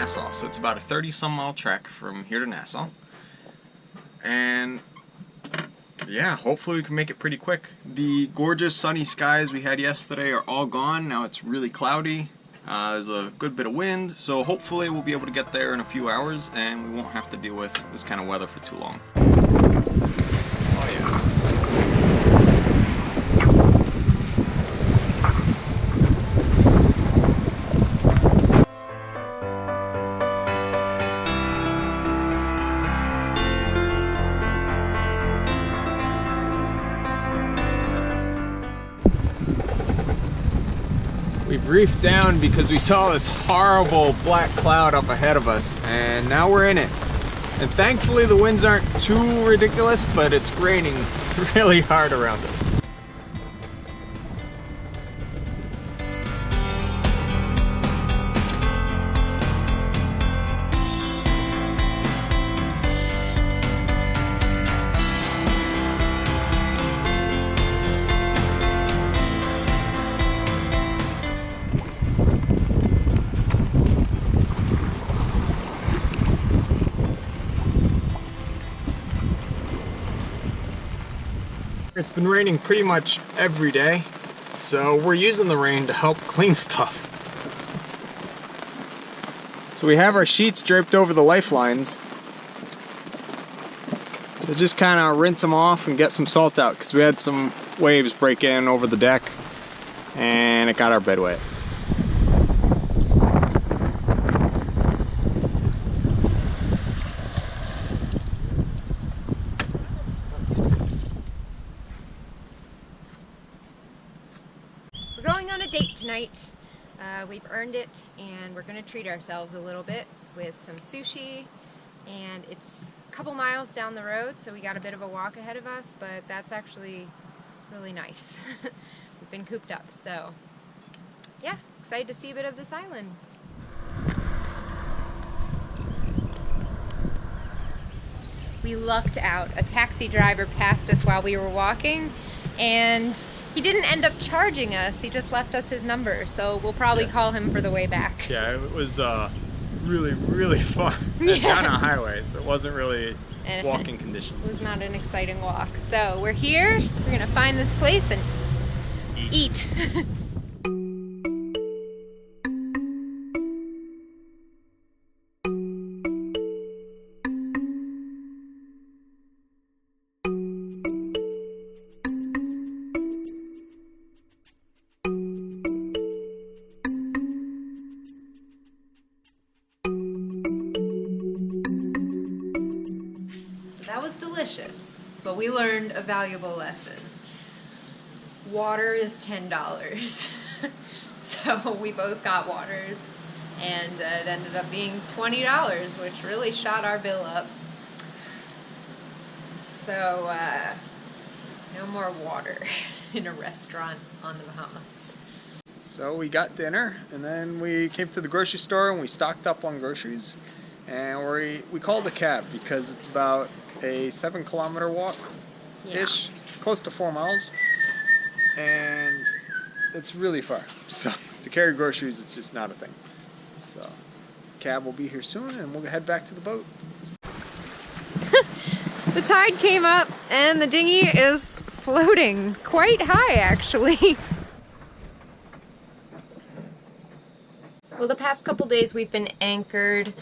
Nassau. So it's about a 30-some-mile trek from here to Nassau. And yeah, hopefully we can make it pretty quick. The gorgeous sunny skies we had yesterday are all gone. Now it's really cloudy. There's a good bit of wind, so hopefully we'll be able to get there in a few hours and we won't have to deal with this kind of weather for too long. Oh yeah. We've reefed down because we saw this horrible black cloud up ahead of us, and now we're in it. And thankfully the winds aren't too ridiculous, but it's raining really hard around us. It's been raining pretty much every day, so we're using the rain to help clean stuff. So we have our sheets draped over the lifelines to just kind of rinse them off and get some salt out, because we had some waves break in over the deck and it got our bed wet. Tonight. We've earned it, and we're going to treat ourselves a little bit with some sushi, and it's a couple miles down the road, so we got a bit of a walk ahead of us, but that's actually really nice. We've been cooped up, so yeah, excited to see a bit of this island. We lucked out. A taxi driver passed us while we were walking, and he didn't end up charging us, he just left us his number, so we'll probably call him for the way back. Yeah, it was really far down a highway, so it wasn't really walking conditions. It was not an exciting walk. So we're here, we're gonna find this place and eat. That was delicious, but we learned a valuable lesson. Water is $10. So we both got waters, and it ended up being $20, which really shot our bill up. So no more water in a restaurant on the Bahamas. So we got dinner, and then we came to the grocery store and we stocked up on groceries. And we called a cab because it's about a 7-kilometer walk-ish, close to 4 miles, and it's really far. So to carry groceries, it's just not a thing. So cab will be here soon, and we'll head back to the boat. The tide came up, and the dinghy is floating quite high, actually. Well, the past couple days we've been anchored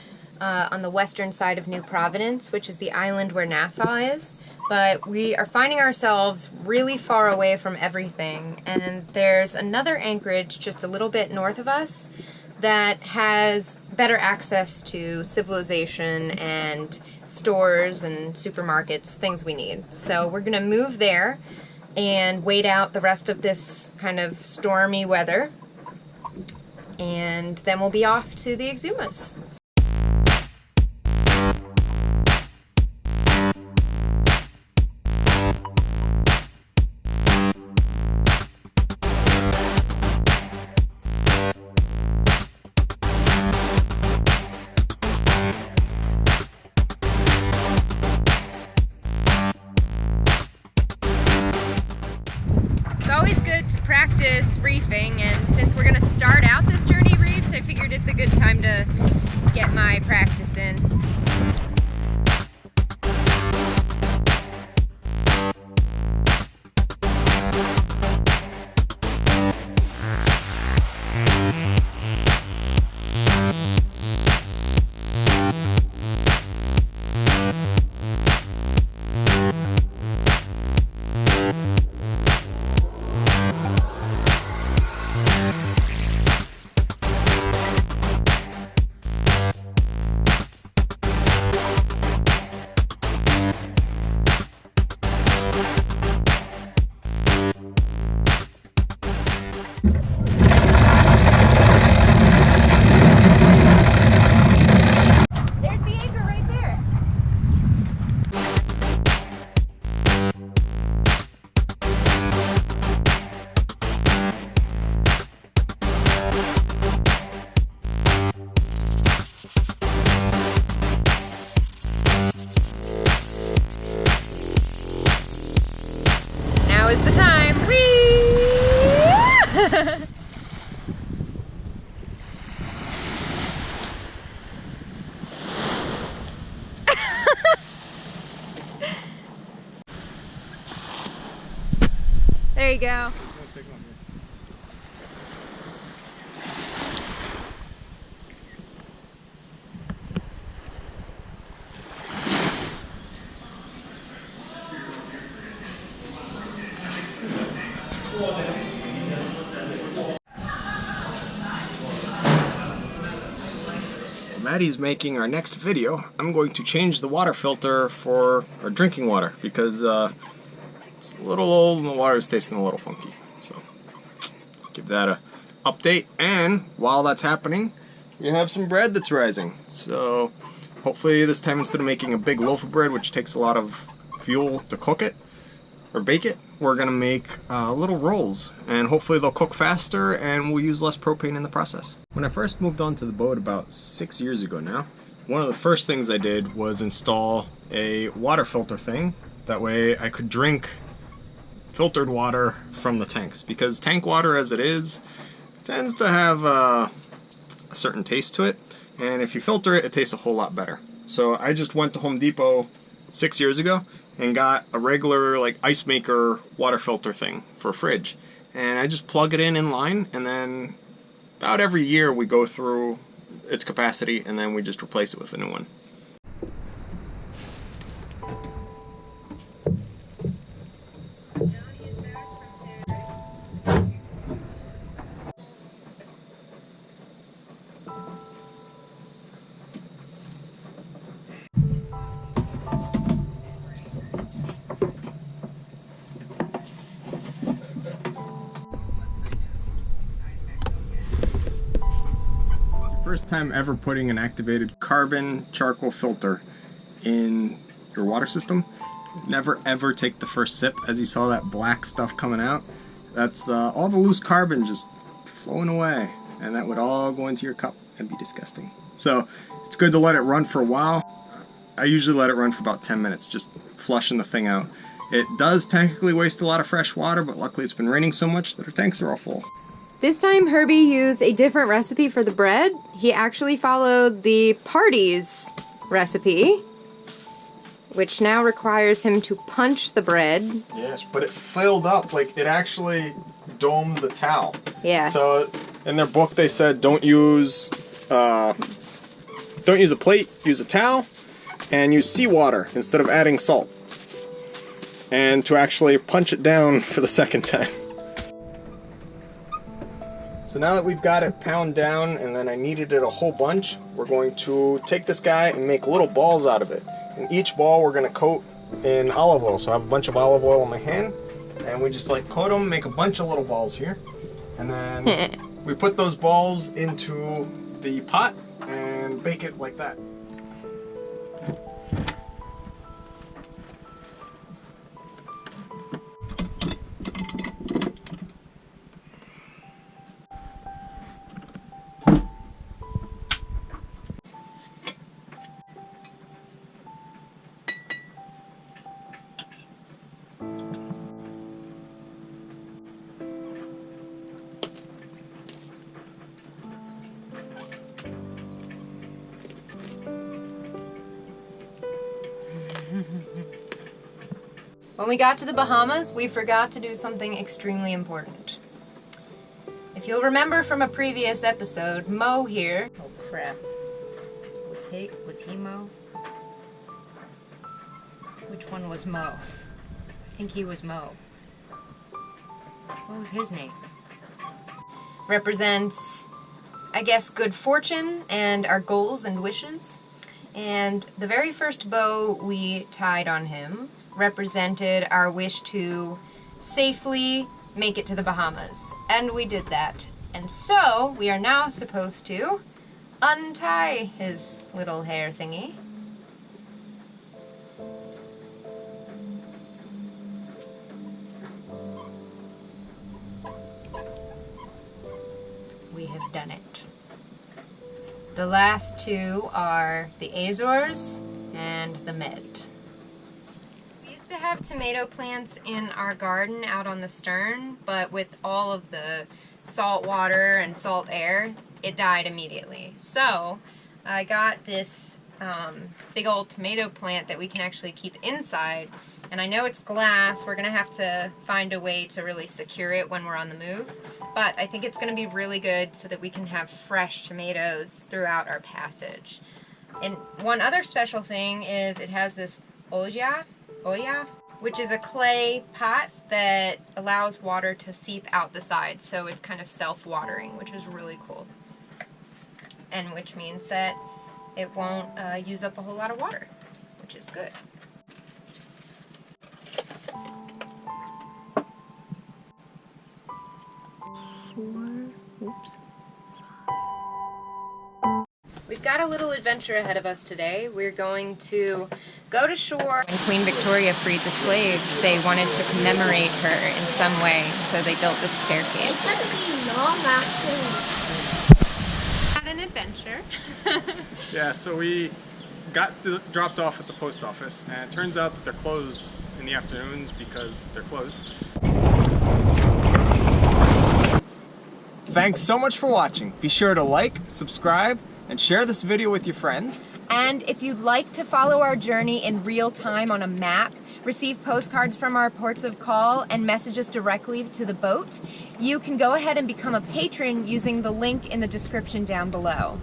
on the western side of New Providence, which is the island where Nassau is, but we are finding ourselves really far away from everything, and there's another anchorage just a little bit north of us that has better access to civilization and stores and supermarkets, things we need. So we're gonna move there and wait out the rest of this kind of stormy weather, and then we'll be off to the Exumas. Practice reefing, and since we're going to start out this journey reefed, I figured it's a good time to There you go. Maddie's making our next video. I'm going to change the water filter for our drinking water because it's a little old and the water's tasting a little funky. So give that a update. And while that's happening, we have some bread that's rising. So hopefully this time, instead of making a big loaf of bread, which takes a lot of fuel to cook it or bake it, we're gonna make little rolls, and hopefully they'll cook faster and we'll use less propane in the process. When I first moved onto the boat about 6 years ago now, one of the first things I did was install a water filter thing. That way I could drink filtered water from the tanks, because tank water as it is tends to have a certain taste to it, and if you filter it, it tastes a whole lot better. So I just went to Home Depot 6 years ago and got a regular like ice maker water filter thing for a fridge, and I just plug it in line, and then about every year we go through its capacity and then we just replace it with a new one. First time ever putting an activated carbon charcoal filter in your water system. Never ever take the first sip. As you saw that black stuff coming out, that's all the loose carbon just flowing away, and that would all go into your cup and be disgusting. So it's good to let it run for a while. I usually let it run for about 10 minutes, just flushing the thing out. It does technically waste a lot of fresh water, but luckily it's been raining so much that our tanks are all full. This time Herby used a different recipe for the bread. He actually followed the party's recipe, which now requires him to punch the bread. Yes, but it filled up, like it actually domed the towel. Yeah. So in their book they said don't use a plate, use a towel, and use seawater instead of adding salt. And to actually punch it down for the second time. So now that we've got it pound down, and then I kneaded it a whole bunch, we're going to take this guy and make little balls out of it. And each ball we're going to coat in olive oil. So I have a bunch of olive oil in my hand, and we just like coat them, make a bunch of little balls here. And then we put those balls into the pot and bake it like that. When we got to the Bahamas, we forgot to do something extremely important. If you'll remember from a previous episode, Mo here... Oh crap. Was he Mo? Which one was Mo? I think he was Mo. What was his name? Represents, I guess, good fortune and our goals and wishes. And the very first bow we tied on him represented our wish to safely make it to the Bahamas. And we did that. And so we are now supposed to untie his little hair thingy. We have done it. The last two are the Azores and the Med. We used to have tomato plants in our garden out on the stern, but with all of the salt water and salt air, it died immediately. So I got this big old tomato plant that we can actually keep inside, and I know it's glass. We're gonna have to find a way to really secure it when we're on the move, but I think it's gonna be really good so that we can have fresh tomatoes throughout our passage. And one other special thing is it has this olla, which is a clay pot that allows water to seep out the sides, so it's kind of self-watering, which is really cool. And which means that it won't use up a whole lot of water, which is good. Oops. We've got a little adventure ahead of us today. We're going to go to shore. When Queen Victoria freed the slaves, they wanted to commemorate her in some way, so they built this staircase. It's going to be long, actually. Had an adventure. Yeah, so we got dropped off at the post office, and it turns out that they're closed in the afternoons because they're closed. Thanks so much for watching. Be sure to like, subscribe, and share this video with your friends. And if you'd like to follow our journey in real time on a map, receive postcards from our ports of call, and message us directly to the boat, you can go ahead and become a patron using the link in the description down below.